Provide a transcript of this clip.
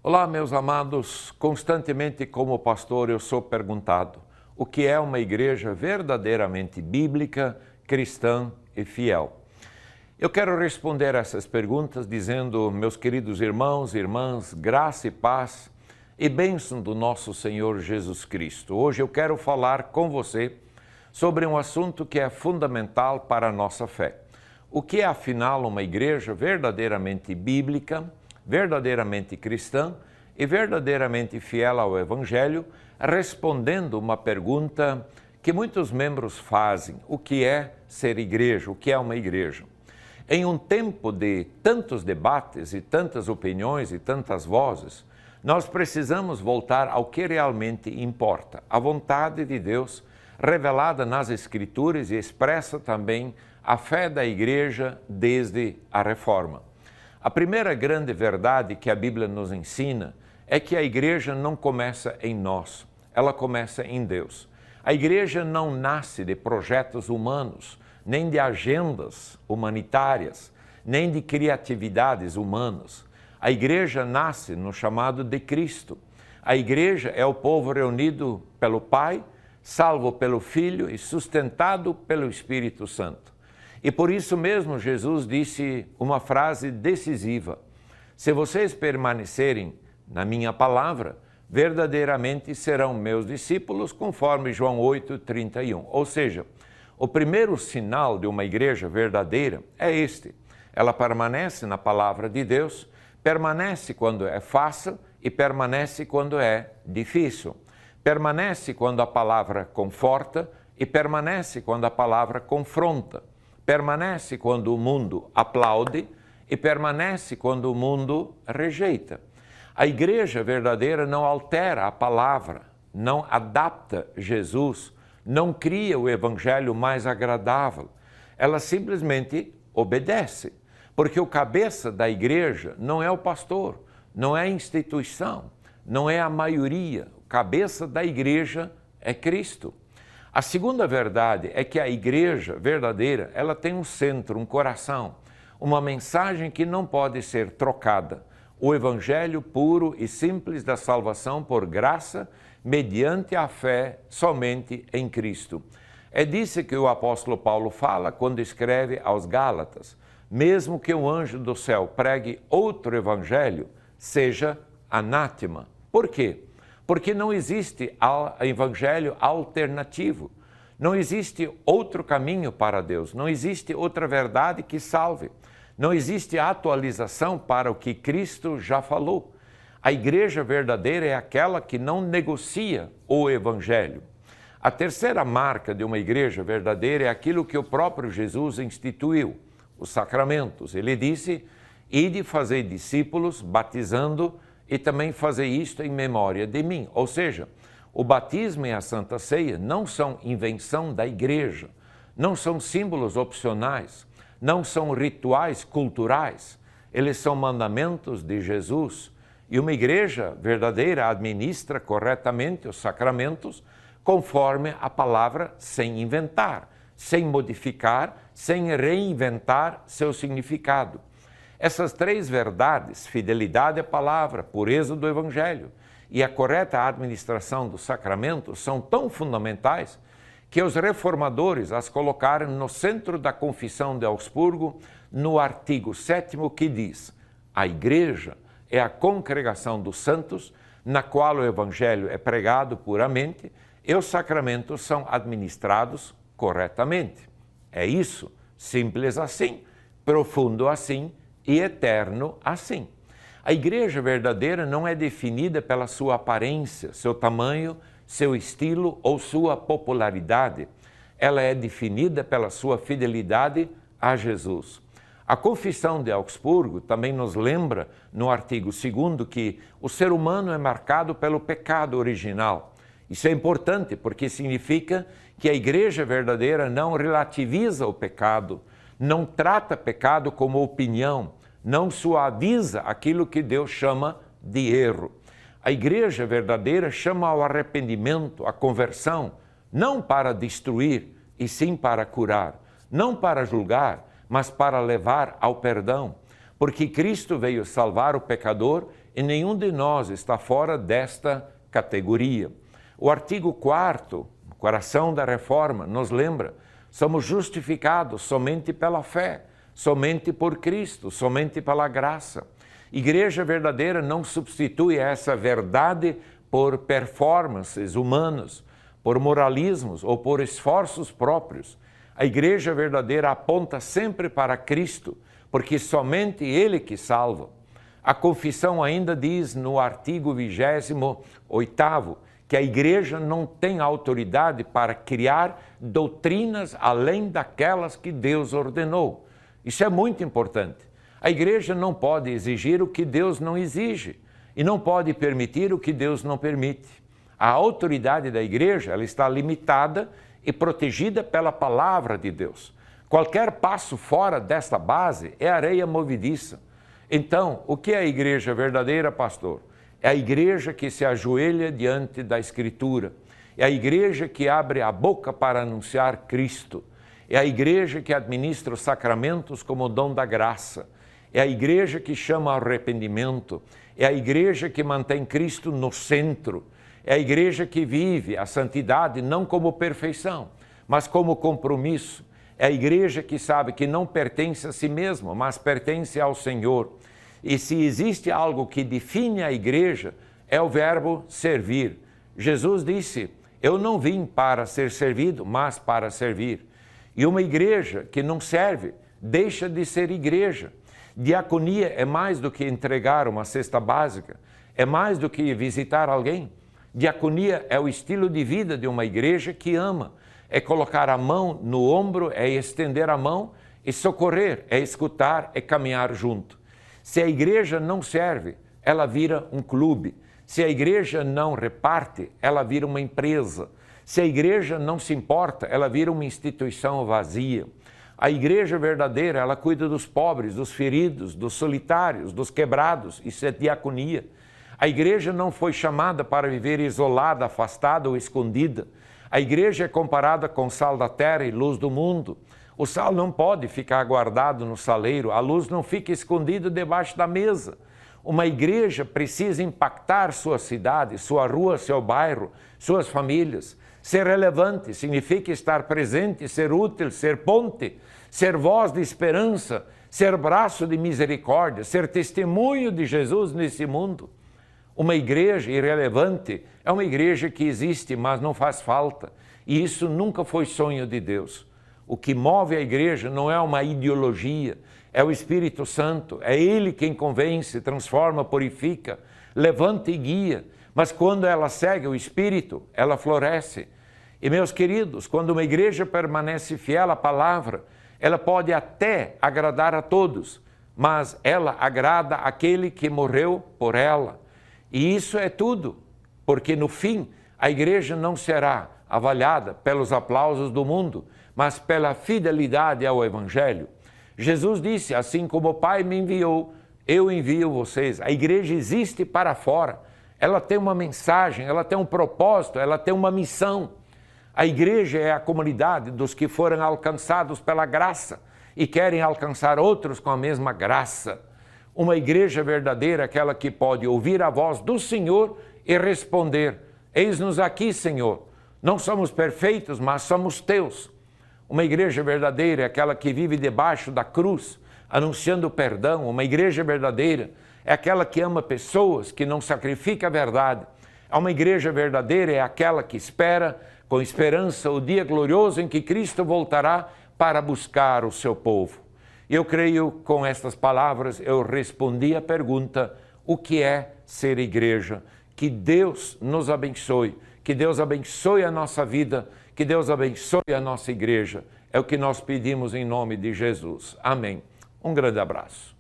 Olá, meus amados. Constantemente, como pastor, eu sou perguntado o que é uma igreja verdadeiramente bíblica, cristã e fiel. Eu quero responder essas perguntas dizendo, meus queridos irmãos e irmãs, graça e paz e bênção do nosso Senhor Jesus Cristo. Hoje eu quero falar com você sobre um assunto que é fundamental para a nossa fé. O que é, afinal, uma igreja verdadeiramente bíblica, verdadeiramente cristã e verdadeiramente fiel ao Evangelho, respondendo uma pergunta que muitos membros fazem: o que é ser igreja? O que é uma igreja? Em um tempo de tantos debates e tantas opiniões e tantas vozes, nós precisamos voltar ao que realmente importa, a vontade de Deus revelada nas Escrituras e expressa também a fé da igreja desde a Reforma. A primeira grande verdade que a Bíblia nos ensina é que a igreja não começa em nós, ela começa em Deus. A igreja não nasce de projetos humanos, nem de agendas humanitárias, nem de criatividades humanas. A igreja nasce no chamado de Cristo. A igreja é o povo reunido pelo Pai, salvo pelo Filho e sustentado pelo Espírito Santo. E por isso mesmo Jesus disse uma frase decisiva: se vocês permanecerem na minha palavra, verdadeiramente serão meus discípulos, conforme João 8:31. Ou seja, o primeiro sinal de uma igreja verdadeira é este: ela permanece na palavra de Deus, permanece quando é fácil e permanece quando é difícil. Permanece quando a palavra conforta e permanece quando a palavra confronta. Permanece quando o mundo aplaude e permanece quando o mundo rejeita. A igreja verdadeira não altera a palavra, não adapta Jesus, não cria o evangelho mais agradável. Ela simplesmente obedece, porque o cabeça da igreja não é o pastor, não é a instituição, não é a maioria. O cabeça da igreja é Cristo. A segunda verdade é que a igreja verdadeira, ela tem um centro, um coração, uma mensagem que não pode ser trocada. O evangelho puro e simples da salvação por graça, mediante a fé somente em Cristo. É disso que o apóstolo Paulo fala quando escreve aos Gálatas: mesmo que um anjo do céu pregue outro evangelho, seja anátema. Por quê? Porque não existe evangelho alternativo, não existe outro caminho para Deus, não existe outra verdade que salve, não existe atualização para o que Cristo já falou. A igreja verdadeira é aquela que não negocia o evangelho. A terceira marca de uma igreja verdadeira é aquilo que o próprio Jesus instituiu, os sacramentos. Ele disse: ide fazer discípulos, batizando, e também fazer isto em memória de mim. Ou seja, o batismo e a Santa Ceia não são invenção da igreja, não são símbolos opcionais, não são rituais culturais, eles são mandamentos de Jesus. E uma igreja verdadeira administra corretamente os sacramentos conforme a palavra, sem inventar, sem modificar, sem reinventar seu significado. Essas três verdades, fidelidade à palavra, pureza do evangelho e a correta administração dos sacramentos, são tão fundamentais que os reformadores as colocaram no centro da Confissão de Augsburgo, no artigo 7º, que diz: a igreja é a congregação dos santos, na qual o evangelho é pregado puramente e os sacramentos são administrados corretamente. É isso, simples assim, profundo assim e eterno assim. A igreja verdadeira não é definida pela sua aparência, seu tamanho, seu estilo ou sua popularidade. Ela é definida pela sua fidelidade a Jesus. A Confissão de Augsburgo também nos lembra, no artigo 2º, que o ser humano é marcado pelo pecado original. Isso é importante porque significa que a igreja verdadeira não relativiza o pecado, não trata pecado como opinião, não suaviza aquilo que Deus chama de erro. A igreja verdadeira chama ao arrependimento, à conversão, não para destruir, e sim para curar, não para julgar, mas para levar ao perdão, porque Cristo veio salvar o pecador e nenhum de nós está fora desta categoria. O artigo 4º, coração da reforma, nos lembra: somos justificados somente pela fé, somente por Cristo, somente pela graça. Igreja verdadeira não substitui essa verdade por performances humanas, por moralismos ou por esforços próprios. A igreja verdadeira aponta sempre para Cristo, porque somente Ele que salva. A confissão ainda diz no artigo 28º que a igreja não tem autoridade para criar doutrinas além daquelas que Deus ordenou. Isso é muito importante. A igreja não pode exigir o que Deus não exige e não pode permitir o que Deus não permite. A autoridade da igreja, ela está limitada e protegida pela palavra de Deus. Qualquer passo fora desta base é areia movediça. Então, o que é a igreja verdadeira, pastor? É a igreja que se ajoelha diante da Escritura. É a igreja que abre a boca para anunciar Cristo. É a igreja que administra os sacramentos como dom da graça. É a igreja que chama ao arrependimento. É a igreja que mantém Cristo no centro. É a igreja que vive a santidade não como perfeição, mas como compromisso. É a igreja que sabe que não pertence a si mesma, mas pertence ao Senhor. E se existe algo que define a igreja, é o verbo servir. Jesus disse: eu não vim para ser servido, mas para servir. E uma igreja que não serve, deixa de ser igreja. Diaconia é mais do que entregar uma cesta básica, é mais do que visitar alguém. Diaconia é o estilo de vida de uma igreja que ama. É colocar a mão no ombro, é estender a mão e socorrer, é escutar, é caminhar junto. Se a igreja não serve, ela vira um clube. Se a igreja não reparte, ela vira uma empresa. Se a igreja não se importa, ela vira uma instituição vazia. A igreja verdadeira, ela cuida dos pobres, dos feridos, dos solitários, dos quebrados. Isso é diaconia. A igreja não foi chamada para viver isolada, afastada ou escondida. A igreja é comparada com o sal da terra e luz do mundo. O sal não pode ficar guardado no saleiro, a luz não fica escondida debaixo da mesa. Uma igreja precisa impactar sua cidade, sua rua, seu bairro, suas famílias. Ser relevante significa estar presente, ser útil, ser ponte, ser voz de esperança, ser braço de misericórdia, ser testemunho de Jesus nesse mundo. Uma igreja irrelevante é uma igreja que existe, mas não faz falta. E isso nunca foi sonho de Deus. O que move a igreja não é uma ideologia, é o Espírito Santo. É Ele quem convence, transforma, purifica, levanta e guia. Mas quando ela segue o Espírito, ela floresce. E, meus queridos, quando uma igreja permanece fiel à palavra, ela pode até agradar a todos, mas ela agrada aquele que morreu por ela. E isso é tudo, porque no fim a igreja não será avaliada pelos aplausos do mundo, mas pela fidelidade ao Evangelho. Jesus disse: assim como o Pai me enviou, eu envio vocês. A igreja existe para fora, ela tem uma mensagem, ela tem um propósito, ela tem uma missão. A igreja é a comunidade dos que foram alcançados pela graça e querem alcançar outros com a mesma graça. Uma igreja verdadeira é aquela que pode ouvir a voz do Senhor e responder: eis-nos aqui, Senhor. Não somos perfeitos, mas somos teus. Uma igreja verdadeira é aquela que vive debaixo da cruz, anunciando o perdão. Uma igreja verdadeira é aquela que ama pessoas, que não sacrifica a verdade. Uma igreja verdadeira é aquela que espera com esperança o dia glorioso em que Cristo voltará para buscar o seu povo. Eu creio, com estas palavras, eu respondi a pergunta: o que é ser igreja? Que Deus nos abençoe, que Deus abençoe a nossa vida, que Deus abençoe a nossa igreja. É o que nós pedimos em nome de Jesus. Amém. Um grande abraço.